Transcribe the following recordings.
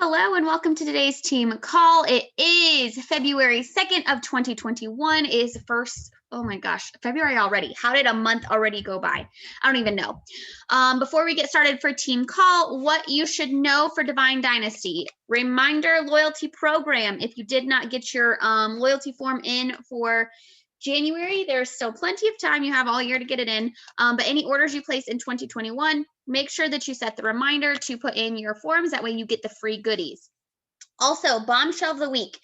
Hello and welcome to today's team call. It is February 2nd of 2021. It is first, oh my gosh, February already. How did a month already go by? I don't even know. Before we get started for team call, what you should know for Divine Dynasty. Reminder loyalty program. If you did not get your loyalty form in for January, there's still plenty of time. You have all year to get it in. But any orders you place in 2021, make sure that you set the reminder to put in your forms. That way you get the free goodies. Also, bombshell of the week.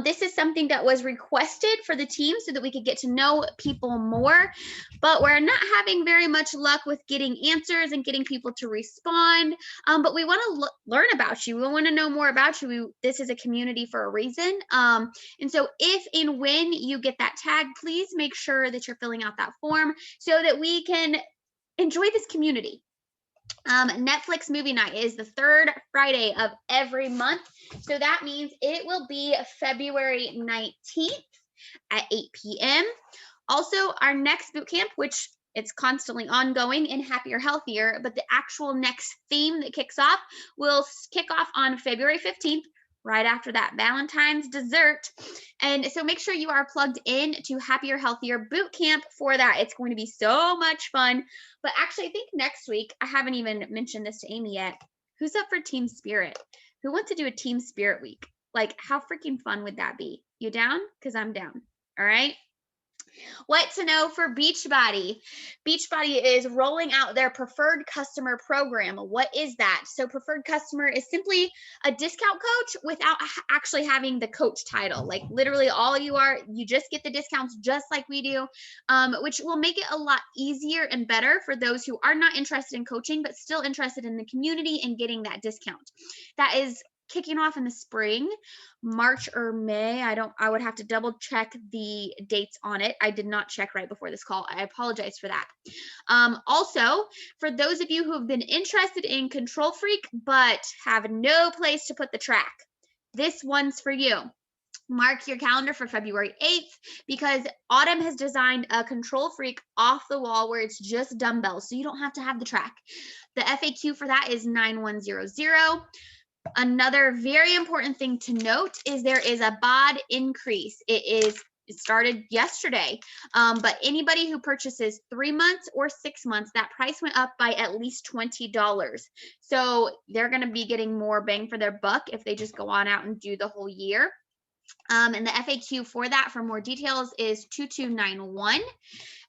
This is something that was requested for the team so that we could get to know people more, but we're not having very much luck with getting answers and getting people to respond. But we want to learn about you. We want to know more about you. This is a community for a reason. And so if and when you get that tag, please make sure that you're filling out that form so that we can enjoy this community. Netflix movie night is the third Friday of every month. So that means it will be February 19th at 8 p.m. Also, our next boot camp, which it's constantly ongoing in Happier Healthier, but the actual next theme that kicks off will kick off on February 15th, right after that Valentine's dessert. And so make sure you are plugged in to Happier Healthier boot camp for that. It's going to be so much fun. But actually, I think next week, I haven't even mentioned this to Amy yet. Who's up for Team Spirit? Who wants to do a Team Spirit week? Like, how freaking fun would that be? You down? Because I'm down. All right. What to know for Beachbody? Beachbody is rolling out their preferred customer program. What is that? So preferred customer is simply a discount coach without actually having the coach title. Like literally all you are, you just get the discounts just like we do, which will make it a lot easier and better for those who are not interested in coaching, but still interested in the community and getting that discount. That is kicking off in the spring, March or May. I would have to double check the dates on it. I did not check right before this call. I apologize for that. Also, for those of you who have been interested in Control Freak, but have no place to put the track, this one's for you. Mark your calendar for February 8th because Autumn has designed a Control Freak off the wall where it's just dumbbells, so you don't have to have the track. The FAQ for that is 9100. Another very important thing to note is there is a BOD increase. It started yesterday, but anybody who purchases 3 months or 6 months, that price went up by at least $20. So they're going to be getting more bang for their buck if they just go on out and do the whole year. And the FAQ for that for more details is 2291.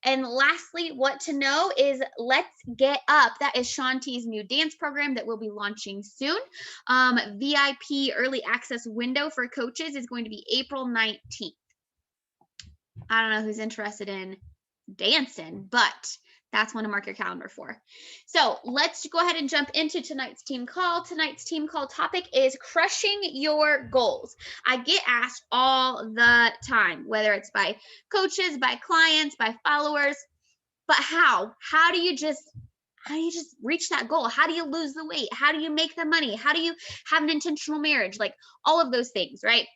And lastly, what to know is Let's Get Up. That is Shanti's new dance program that will be launching soon. VIP early access window for coaches is going to be April 19th. I don't know who's interested in dancing, but that's one to mark your calendar for. So let's go ahead and jump into tonight's team call. Tonight's team call topic is crushing your goals. I get asked all the time, whether it's by coaches, by clients, by followers, but how? How do you just reach that goal? How do you lose the weight? How do you make the money? How do you have an intentional marriage? Like all of those things, right?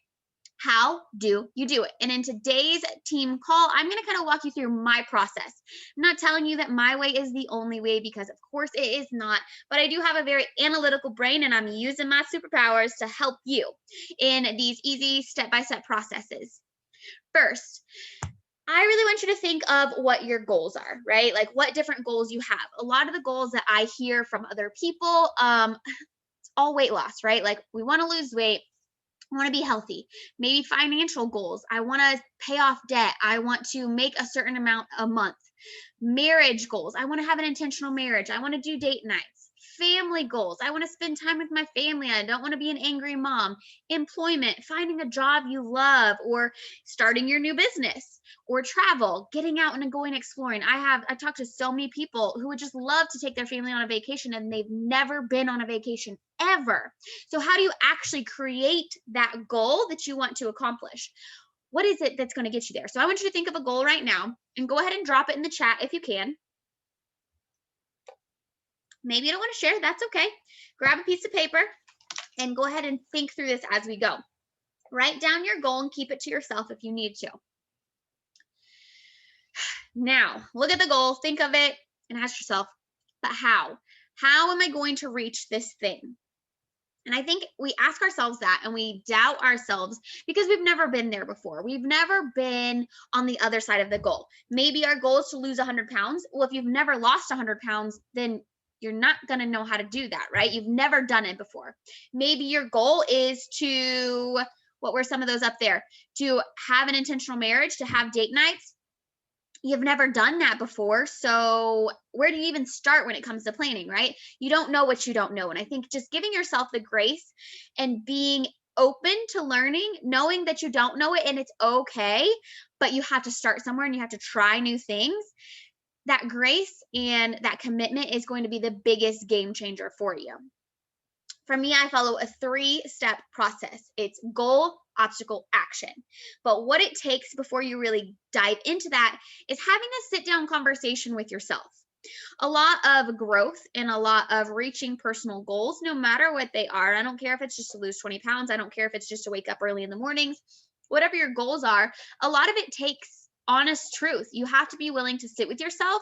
How do you do it? And in today's team call, I'm going to kind of walk you through my process. I'm not telling you that my way is the only way because of course it is not, but I do have a very analytical brain and I'm using my superpowers to help you in these easy step-by-step processes. First, I really want you to think of what your goals are, right? Like what different goals you have. A lot of the goals that I hear from other people, it's all weight loss, right? Like we want to lose weight. I want to be healthy, maybe financial goals. I want to pay off debt. I want to make a certain amount a month. Marriage goals. I want to have an intentional marriage. I want to do date nights. Family goals. I want to spend time with my family. I don't want to be an angry mom. Employment, finding a job you love or starting your new business or travel, getting out and going exploring. I've talked to so many people who would just love to take their family on a vacation and they've never been on a vacation ever. So how do you actually create that goal that you want to accomplish? What is it that's going to get you there? So I want you to think of a goal right now and go ahead and drop it in the chat if you can. Maybe you don't want to share. That's okay. Grab a piece of paper and go ahead and think through this as we go. Write down your goal and keep it to yourself if you need to. Now, look at the goal, think of it, and ask yourself, but how? How am I going to reach this thing? And I think we ask ourselves that and we doubt ourselves because we've never been there before. We've never been on the other side of the goal. Maybe our goal is to lose 100 pounds. Well, if you've never lost 100 pounds, then you're not going to know how to do that, right? You've never done it before. Maybe your goal is to, what were some of those up there? To have an intentional marriage, to have date nights. You've never done that before. So where do you even start when it comes to planning, right? You don't know what you don't know. And I think just giving yourself the grace and being open to learning, knowing that you don't know it and it's okay, but you have to start somewhere and you have to try new things. That grace and that commitment is going to be the biggest game changer for you. For me, I follow a 3-step process. It's goal, obstacle, action. But what it takes before you really dive into that is having a sit down conversation with yourself. A lot of growth and a lot of reaching personal goals, no matter what they are. I don't care if it's just to lose 20 pounds. I don't care if it's just to wake up early in the mornings. Whatever your goals are, a lot of it takes honest truth. You have to be willing to sit with yourself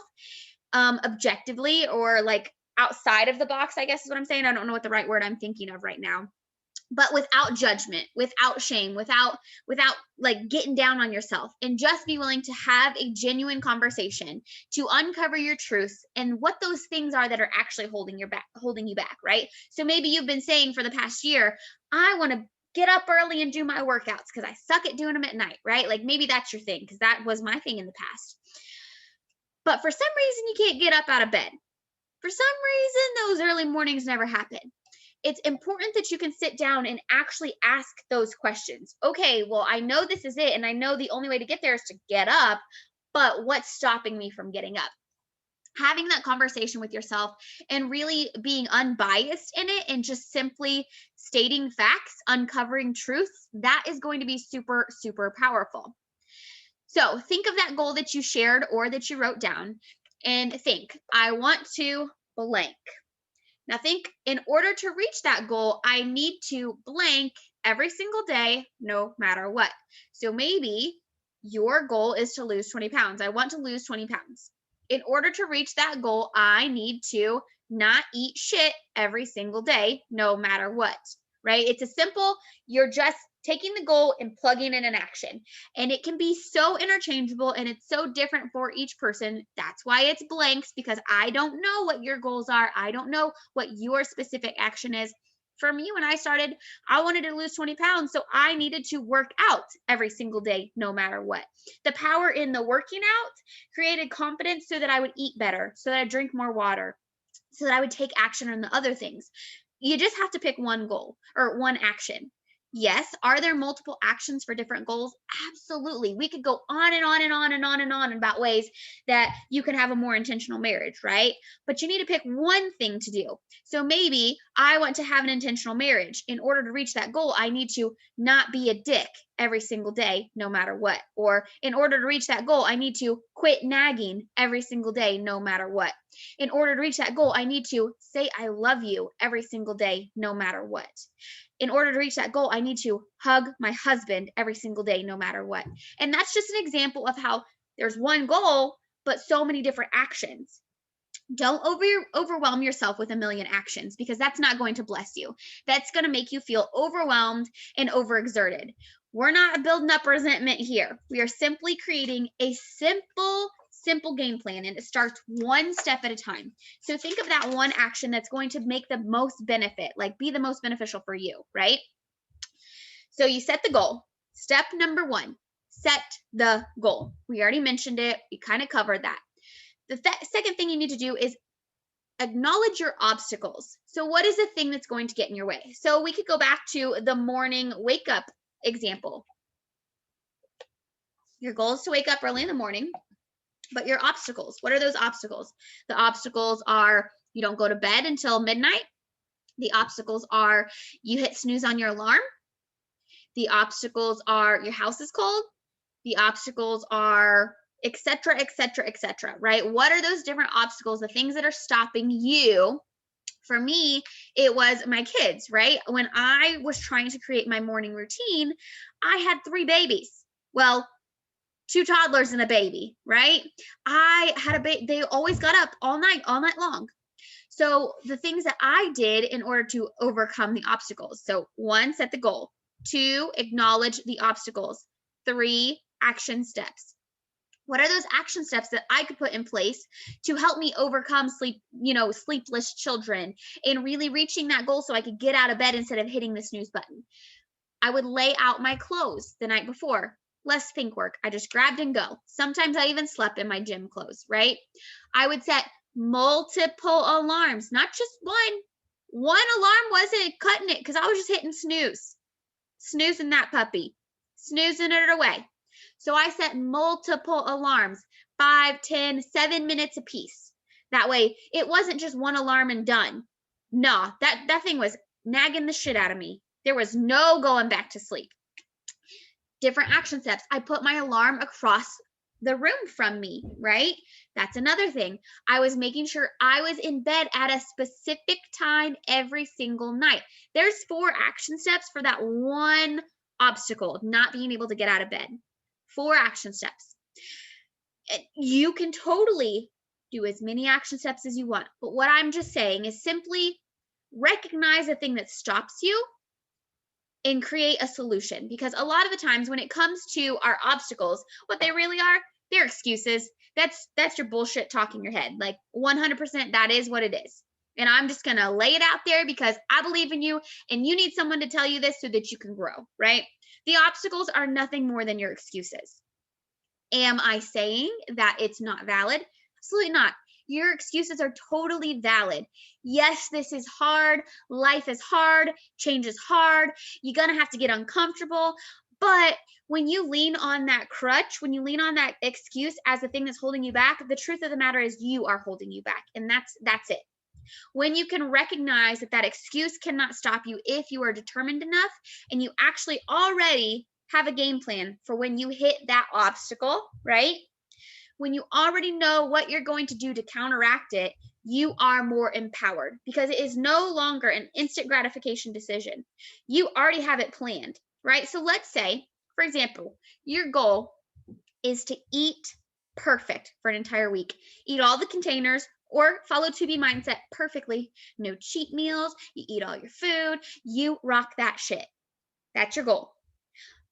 objectively, or like outside of the box, I guess is what I'm saying. I don't know what the right word I'm thinking of right now, but without judgment, without shame, without like getting down on yourself, and just be willing to have a genuine conversation to uncover your truth and what those things are that are actually holding you back, right? So maybe you've been saying for the past year, I want to get up early and do my workouts because I suck at doing them at night, right? Like maybe that's your thing, because that was my thing in the past. But for some reason, you can't get up out of bed. For some reason, those early mornings never happen. It's important that you can sit down and actually ask those questions. Okay, well, I know this is it, and I know the only way to get there is to get up, but what's stopping me from getting up? Having that conversation with yourself and really being unbiased in it and just simply stating facts, uncovering truths, that is going to be super, super powerful. So think of that goal that you shared or that you wrote down and think, I want to blank. Now think, in order to reach that goal, I need to blank every single day, no matter what. So maybe your goal is to lose 20 pounds. I want to lose 20 pounds. In order to reach that goal, I need to not eat shit every single day, no matter what, right? It's a simple, you're just taking the goal and plugging in an action. And it can be so interchangeable and it's so different for each person. That's why it's blanks, because I don't know what your goals are. I don't know what your specific action is. For me, when I started, I wanted to lose 20 pounds. So I needed to work out every single day, no matter what. The power in the working out created confidence so that I would eat better, so that I drink more water, so that I would take action on the other things. You just have to pick one goal or one action. Yes. Are there multiple actions for different goals? Absolutely. We could go on and on and on and on and on about ways that you can have a more intentional marriage, right? But you need to pick one thing to do. So maybe I want to have an intentional marriage. In order to reach that goal, I need to not be a dick every single day, no matter what. Or in order to reach that goal, I need to quit nagging every single day, no matter what. In order to reach that goal, I need to say I love you every single day, no matter what. In order to reach that goal, I need to hug my husband every single day, no matter what. And that's just an example of how there's one goal, but so many different actions. Don't overwhelm yourself with a million actions, because that's not going to bless you. That's going to make you feel overwhelmed and overexerted. We're not building up resentment here. We are simply creating a simple game plan, and it starts one step at a time. So think of that one action that's going to make the most benefit, like be the most beneficial for you, right? So you set the goal. Step number 1, set the goal. We already mentioned it. We kind of covered that. The second thing you need to do is acknowledge your obstacles. So what is the thing that's going to get in your way? So we could go back to the morning wake up example. Your goal is to wake up early in the morning, but your obstacles, what are those obstacles? The obstacles are you don't go to bed until midnight. The obstacles are you hit snooze on your alarm. The obstacles are your house is cold. The obstacles are etc., etc., etc., right? What are those different obstacles, the things that are stopping you? For me, it was my kids, right? When I was trying to create my morning routine, I had 3 babies. Well, 2 toddlers and a baby, right? I had a baby. They always got up all night long. So the things that I did in order to overcome the obstacles. So 1, set the goal. 2, acknowledge the obstacles. 3, action steps. What are those action steps that I could put in place to help me overcome sleepless children and really reaching that goal so I could get out of bed instead of hitting the snooze button? I would lay out my clothes the night before. Less think work. I just grabbed and go. Sometimes I even slept in my gym clothes, right? I would set multiple alarms, not just one. One alarm wasn't cutting it because I was just hitting snooze, snoozing that puppy, snoozing it away. So I set multiple alarms, 5, 10, 7 minutes apiece. That way it wasn't just one alarm and done. Nah, that thing was nagging the shit out of me. There was no going back to sleep. Different action steps. I put my alarm across the room from me, right? That's another thing. I was making sure I was in bed at a specific time every single night. There's 4 action steps for that one obstacle of not being able to get out of bed. 4 action steps. You can totally do as many action steps as you want. But what I'm just saying is simply recognize the thing that stops you and create a solution. Because a lot of the times when it comes to our obstacles, what they really are, they're excuses. That's your bullshit talking in your head. Like 100%, that is what it is. And I'm just going to lay it out there because I believe in you and you need someone to tell you this so that you can grow, right? The obstacles are nothing more than your excuses. Am I saying that it's not valid? Absolutely not. Your excuses are totally valid. Yes, this is hard. Life is hard. Change is hard. You're going to have to get uncomfortable. But when you lean on that crutch, when you lean on that excuse as the thing that's holding you back, the truth of the matter is you are holding you back. And that's it. When you can recognize that that excuse cannot stop you if you are determined enough and you actually already have a game plan for when you hit that obstacle, right? When you already know what you're going to do to counteract it, you are more empowered because it is no longer an instant gratification decision. You already have it planned, right? So let's say, for example, your goal is to eat perfect for an entire week. Eat all the containers or follow 2B mindset perfectly. No cheat meals. You eat all your food. You rock that shit. That's your goal.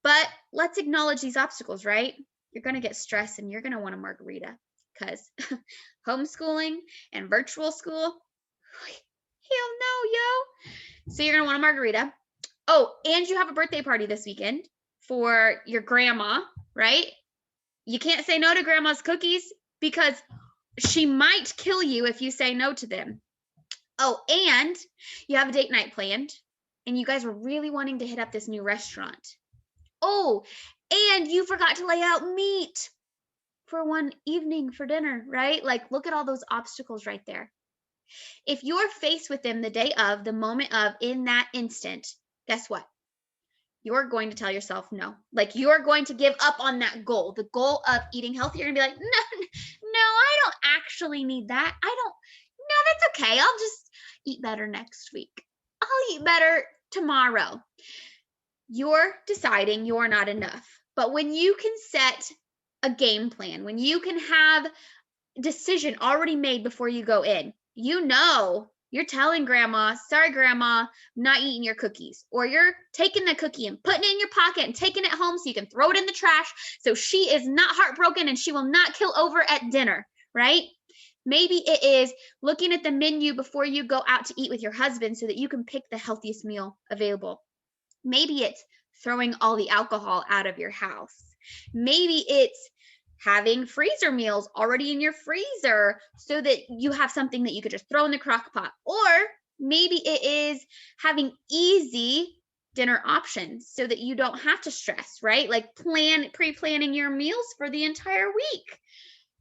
But let's acknowledge these obstacles, right? You're going to get stressed and you're going to want a margarita because homeschooling and virtual school, hell no, yo. So you're going to want a margarita. Oh, and you have a birthday party this weekend for your grandma, right? You can't say no to grandma's cookies because she might kill you if you say no to them. Oh, and you have a date night planned and you guys were really wanting to hit up this new restaurant. Oh, and you forgot to lay out meat for one evening for dinner, right? Like, look at all those obstacles right there. If you're faced with them the day of, the moment of, in that instant, guess what? You're going to tell yourself no. Like, you're going to give up on that goal, the goal of eating healthy. You're going to be like, no, I don't actually need that. No, that's okay. I'll just eat better next week. I'll eat better tomorrow. You're deciding you're not enough. But when you can set a game plan, when you can have a decision already made before you go in, you know, you're telling grandma, sorry, grandma, I'm not eating your cookies. Or you're taking the cookie and putting it in your pocket and taking it home so you can throw it in the trash so she is not heartbroken and she will not kill over at dinner, right? Maybe it is looking at the menu before you go out to eat with your husband so that you can pick the healthiest meal available. Maybe it's throwing all the alcohol out of your house. Maybe it's having freezer meals already in your freezer so that you have something that you could just throw in the crock pot. Or maybe it is having easy dinner options so that you don't have to stress, right? Like pre-planning your meals for the entire week.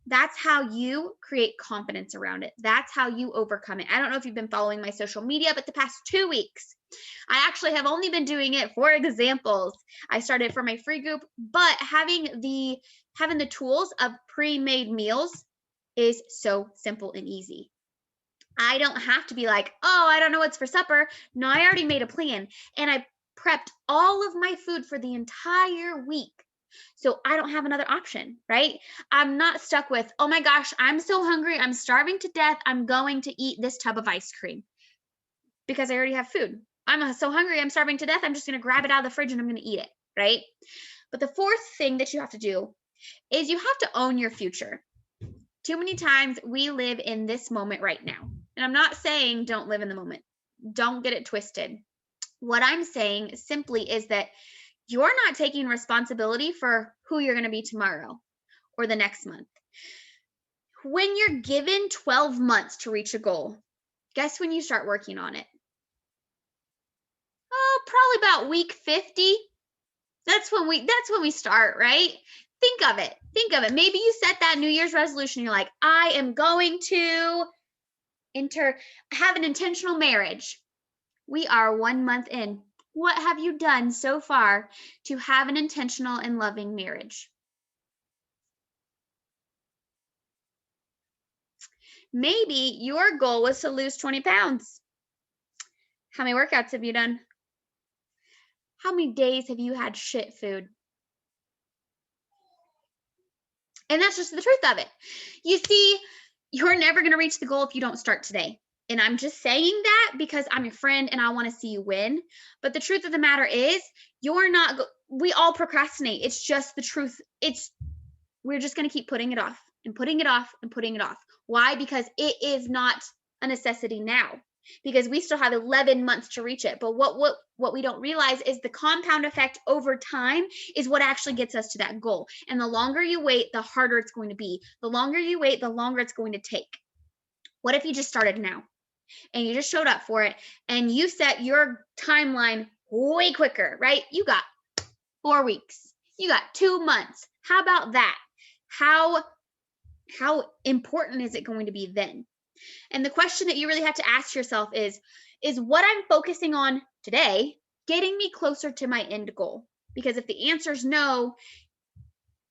That's how you create confidence around it. That's how you overcome it. I don't know if you've been following my social media, but the past 2 weeks, I actually have only been doing it for examples. I started for my free group, but having the tools of pre-made meals is so simple and easy. I don't have to be like, oh, I don't know what's for supper. No, I already made a plan and I prepped all of my food for the entire week. So I don't have another option, right? I'm not stuck with, oh my gosh, I'm so hungry. I'm starving to death. I'm going to eat this tub of ice cream because I already have food. I'm so hungry. I'm starving to death. I'm just going to grab it out of the fridge and I'm going to eat it, right? But the fourth thing that you have to do is you have to own your future. Too many times we live in this moment right now. And I'm not saying don't live in the moment. Don't get it twisted. What I'm saying simply is that you're not taking responsibility for who you're going to be tomorrow or the next month. When you're given 12 months to reach a goal, guess when you start working on it? Oh, probably about week 50. That's when we start, right? Think of it. Maybe you set that New Year's resolution. You're like, I am going to have an intentional marriage. We are 1 month in. What have you done so far to have an intentional and loving marriage? Maybe your goal was to lose 20 pounds. How many workouts have you done? How many days have you had shit food? And that's just the truth of it. You see, you're never going to reach the goal if you don't start today. And I'm just saying that because I'm your friend and I want to see you win. But the truth of the matter is, we all procrastinate. It's just the truth. We're just going to keep putting it off and putting it off and putting it off. Why? Because it is not a necessity now. Because we still have 11 months to reach it. But what we don't realize is the compound effect over time is what actually gets us to that goal. And the longer you wait, the harder it's going to be. The longer you wait, the longer it's going to take. What if you just started now and you just showed up for it and you set your timeline way quicker, right? You got 4 weeks. You got 2 months. How about that? How important is it going to be then? And the question that you really have to ask yourself is what I'm focusing on today getting me closer to my end goal? Because if the answer is no,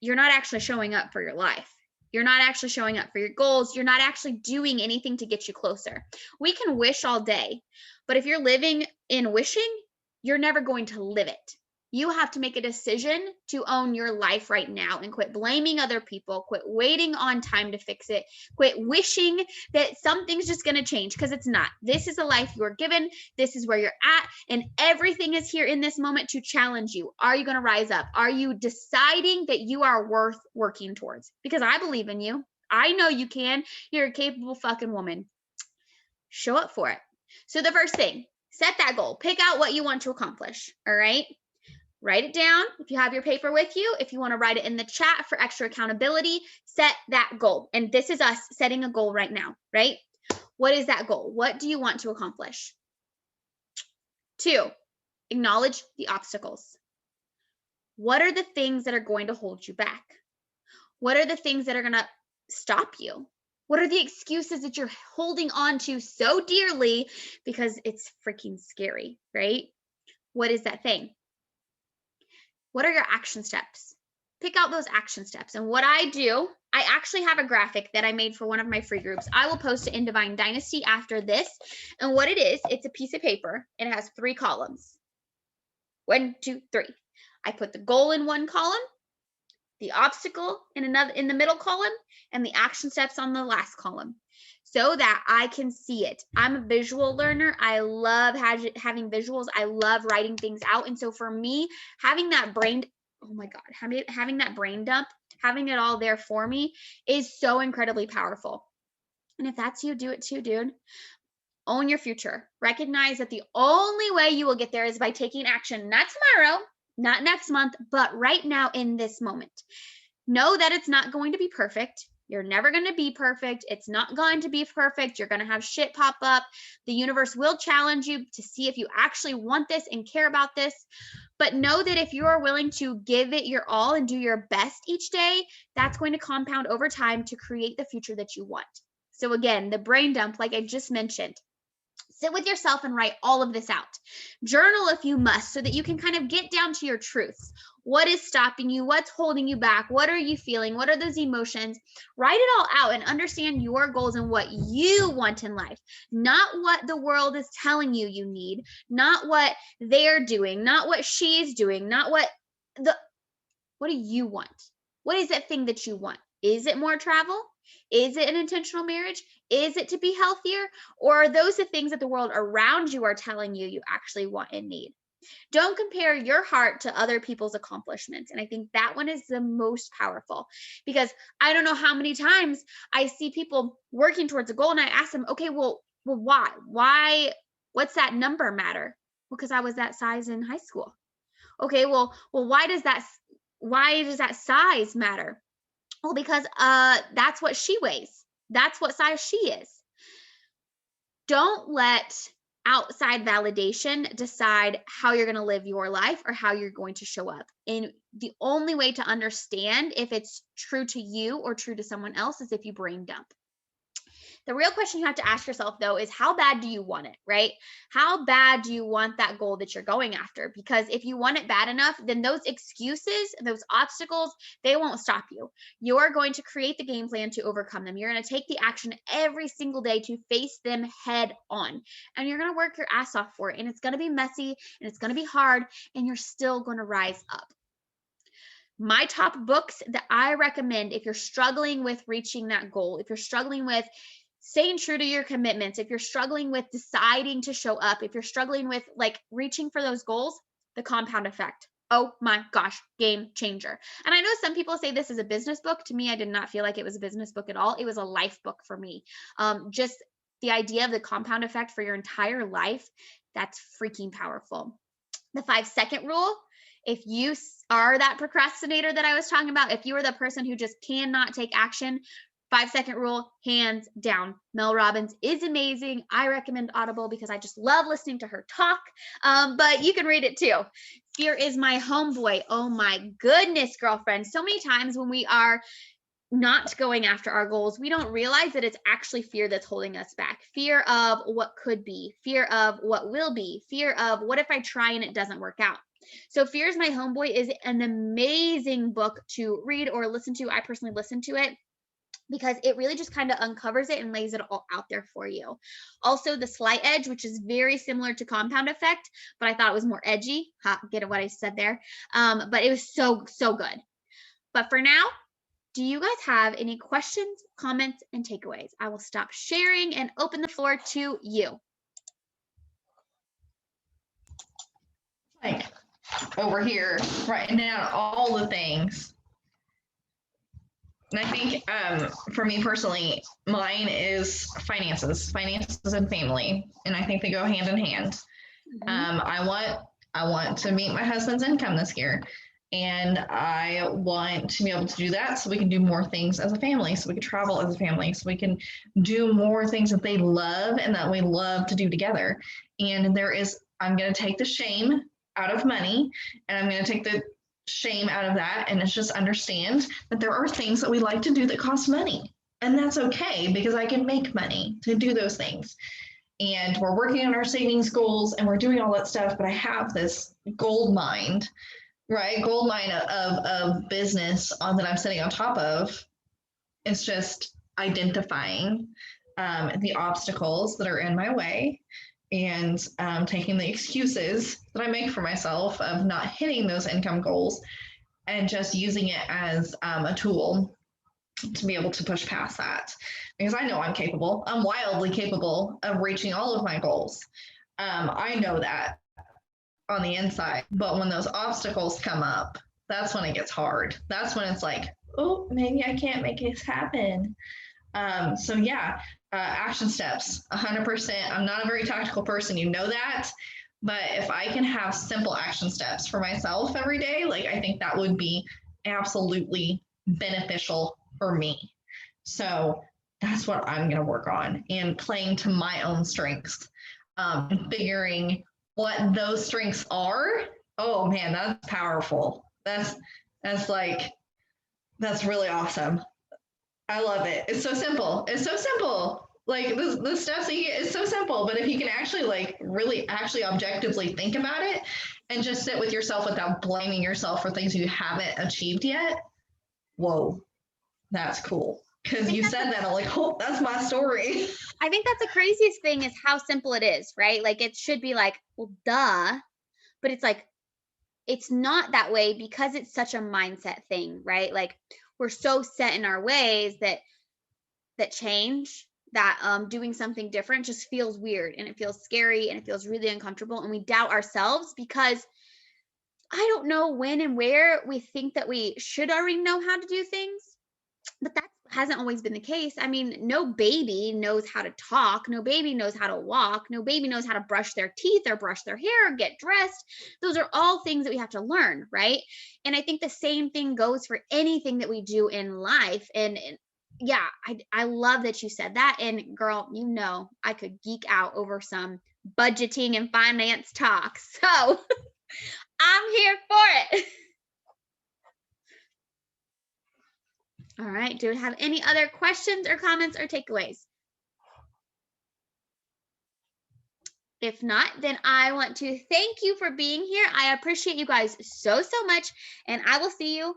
you're not actually showing up for your life. You're not actually showing up for your goals. You're not actually doing anything to get you closer. We can wish all day, but if you're living in wishing, you're never going to live it. You have to make a decision to own your life right now and quit blaming other people, quit waiting on time to fix it, quit wishing that something's just going to change because it's not. This is a life you're given. This is where you're at. And everything is here in this moment to challenge you. Are you going to rise up? Are you deciding that you are worth working towards? Because I believe in you. I know you can. You're a capable fucking woman. Show up for it. So the first thing, set that goal. Pick out what you want to accomplish. All right. Write it down if you have your paper with you. If you want to write it in the chat for extra accountability, set that goal. And this is us setting a goal right now, right? What is that goal? What do you want to accomplish? 2, acknowledge the obstacles. What are the things that are going to hold you back? What are the things that are going to stop you? What are the excuses that you're holding on to so dearly because it's freaking scary, right? What is that thing? What are your action steps? Pick out those action steps. And what I do, I actually have a graphic that I made for one of my free groups. I will post it in Divine Dynasty after this. And what it is, it's a piece of paper. It has 3 columns. 1, 2, 3. I put the goal in one column, the obstacle in the middle column, and the action steps on the last column, so that I can see it. I'm a visual learner. I love having visuals. I love writing things out. And so for me, having that brain dump, having it all there for me is so incredibly powerful. And if that's you, do it too, dude. Own your future. Recognize that the only way you will get there is by taking action, not tomorrow, not next month, but right now in this moment. Know that it's not going to be perfect. You're never going to be perfect. It's not going to be perfect. You're going to have shit pop up. The universe will challenge you to see if you actually want this and care about this. But know that if you are willing to give it your all and do your best each day, that's going to compound over time to create the future that you want. So again, the brain dump, like I just mentioned, sit with yourself and write all of this out. Journal if you must, so that you can kind of get down to your truths. What is stopping you? What's holding you back? What are you feeling? What are those emotions? Write it all out and understand your goals and what you want in life, not what the world is telling you you need, not what they're doing, not what she's doing, not what What do you want? What is that thing that you want? Is it more travel? Is it an intentional marriage? Is it to be healthier? Or are those the things that the world around you are telling you you actually want and need? Don't compare your heart to other people's accomplishments. And I think that one is the most powerful, because I don't know how many times I see people working towards a goal and I ask them, okay, well, why? Why? What's that number matter? Well, because I was that size in high school. Okay, well, why does that size matter? Well, because that's what she weighs. That's what size she is. Don't let outside validation decide how you're going to live your life or how you're going to show up. And the only way to understand if it's true to you or true to someone else is if you brain dump. The real question you have to ask yourself, though, is how bad do you want it, right? How bad do you want that goal that you're going after? Because if you want it bad enough, then those excuses, those obstacles, they won't stop you. You're going to create the game plan to overcome them. You're going to take the action every single day to face them head on. And you're going to work your ass off for it. And it's going to be messy and it's going to be hard, and you're still going to rise up. My top books that I recommend if you're struggling with reaching that goal, if you're struggling with staying true to your commitments, if you're struggling with deciding to show up, if you're struggling with like reaching for those goals, The Compound Effect. Oh my gosh, game changer. And I know some people say this is a business book. To me, I did not feel like it was a business book at all. It was a life book for me. Just the idea of the compound effect for your entire life, that's freaking powerful. The 5-second rule. If you are that procrastinator that I was talking about, if you are the person who just cannot take action, 5-second rule, hands down. Mel Robbins is amazing. I recommend Audible because I just love listening to her talk, but you can read it too. Fear is my homeboy. Oh my goodness, girlfriend. So many times when we are not going after our goals, we don't realize that it's actually fear that's holding us back. Fear of what could be, fear of what will be, fear of what if I try and it doesn't work out. So Fear is My Homeboy is an amazing book to read or listen to. I personally listen to it because it really just kind of uncovers it and lays it all out there for you. Also, The Slight Edge, which is very similar to Compound Effect, but I thought it was more edgy. Get what I said there? But it was so good. But for now, do you guys have any questions, comments, and takeaways? I will stop sharing and open the floor to you. Like over here, writing down all the things. And I think for me personally, mine is finances and family, and I think they go hand in hand. Mm-hmm. I want to meet my husband's income this year, and I want to be able to do that so we can do more things as a family, so we can travel as a family, so we can do more things that they love and that we love to do together. And I'm going to take the shame out of money, and I'm going to take the shame out of that, and it's just understand that there are things that we like to do that cost money, and that's okay because I can make money to do those things. And we're working on our savings goals and we're doing all that stuff, but I have this gold mine, right? Gold mine of business that I'm sitting on top of. It's just identifying the obstacles that are in my way, and taking the excuses that I make for myself of not hitting those income goals and just using it as a tool to be able to push past that. Because I know I'm capable. I'm wildly capable of reaching all of my goals. I know that on the inside. But when those obstacles come up, that's when it gets hard. That's when it's like, oh, maybe I can't make this happen. So yeah, action steps, 100%. I'm not a very tactical person, you know that, but if I can have simple action steps for myself every day, like I think that would be absolutely beneficial for me. So that's what I'm going to work on, and playing to my own strengths, figuring what those strengths are. Oh man, that's powerful. That's really awesome. I love it. It's so simple. Like the stuff that you get is so simple, but if you can actually really objectively think about it and just sit with yourself without blaming yourself for things you haven't achieved yet, whoa, that's cool. Because you said that, I'm like, oh, that's my story. I think that's the craziest thing is how simple it is, right? Like it should be like, well, duh, but it's like, it's not that way because it's such a mindset thing, right? Like we're so set in our ways that change, that doing something different just feels weird and it feels scary and it feels really uncomfortable, and we doubt ourselves because I don't know when and where we think that we should already know how to do things, but that hasn't always been the case. I mean, no baby knows how to talk, no baby knows how to walk, no baby knows how to brush their teeth or brush their hair or get dressed. Those are all things that we have to learn, right? And I think the same thing goes for anything that we do in life. And yeah, I love that you said that. And girl, you know, I could geek out over some budgeting and finance talk. So I'm here for it. All right. Do we have any other questions or comments or takeaways? If not, then I want to thank you for being here. I appreciate you guys so much, and I will see you